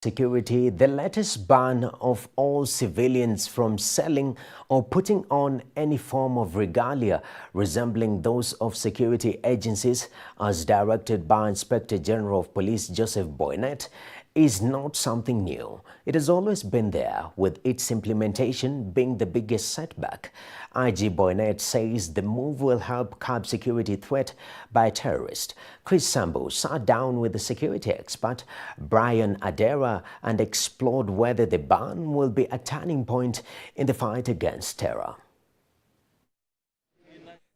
Security, the latest ban of all civilians from selling or putting on any form of regalia resembling those of security agencies as directed by Inspector General of Police Joseph Boinett is not something new. It has always been there, with its implementation being the biggest setback. IG Boinett says the move will help curb security threat by terrorists. Chris Sambo sat down with the security expert Brian Adera and explored whether the ban will be a turning point in the fight against terror.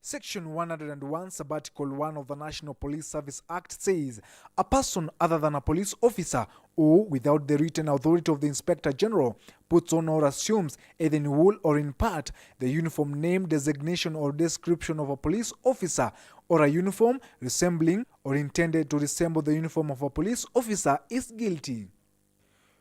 Section 101, Sabbatical 1 of the National Police Service Act says a person other than a police officer or without the written authority of the Inspector General puts on or assumes, either in whole or in part, the uniform, name, designation or description of a police officer or a uniform resembling or intended to resemble the uniform of a police officer is guilty.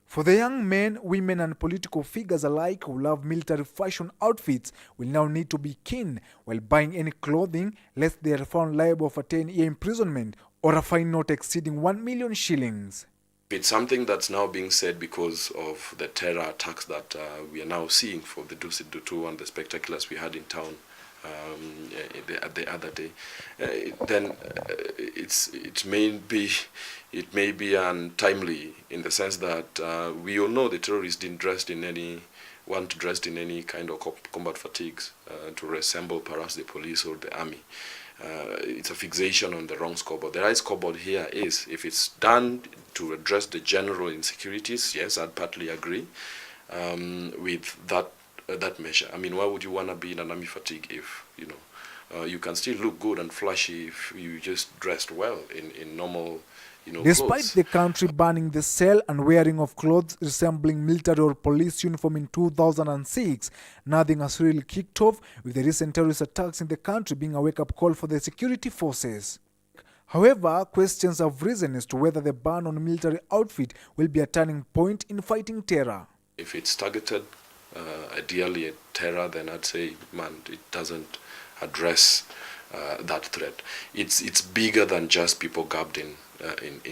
For the young men, women and political figures alike who love military fashion outfits will now need to be keen while buying any clothing, lest they are found liable for 10-year imprisonment or a fine not exceeding 1 million shillings. It's something that's now being said because of the terror attacks that we are now seeing for the Dusit Dutu and the spectaculars we had in town the other day. It may be untimely in the sense that we all know the terrorists didn't dressed in any kind of combat fatigues to resemble perhaps the police or the army. It's a fixation on the wrong scoreboard. The right scoreboard here is, if it's done to address the general insecurities, yes, I'd partly agree with that measure. I mean, why would you want to be in an army fatigue if, you can still look good and flashy if you just dressed well in normal, Despite clothes. the country banning the sale and wearing of clothes resembling military or police uniform in 2006, nothing has really kicked off, with the recent terrorist attacks in the country being a wake-up call for the security forces. However, questions have risen as to whether the ban on military outfit will be a turning point in fighting terror. If it's targeted ideally at terror, then I'd say, man, it doesn't address that threat. It's bigger than just people garbed in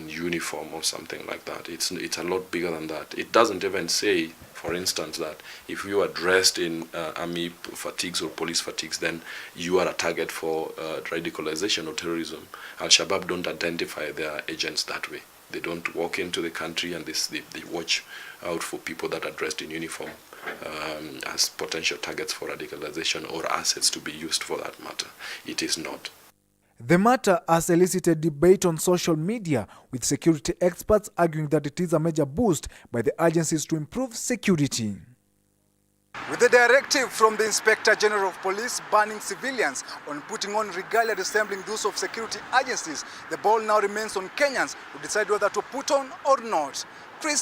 uniform or something like that. It's a lot bigger than that. It doesn't even say, for instance, that if you are dressed in army fatigues or police fatigues, then you are a target for radicalization or terrorism. Al-Shabaab don't identify their agents that way. They don't walk into the country and they watch out for people that are dressed in uniform as potential targets for radicalization or assets to be used for that matter. It is not. The matter has elicited debate on social media, with security experts arguing that it is a major boost by the agencies to improve security. With the directive from the Inspector General of Police banning civilians on putting on regalia resembling those of security agencies, the ball now remains on Kenyans who decide whether to put on or not. Chris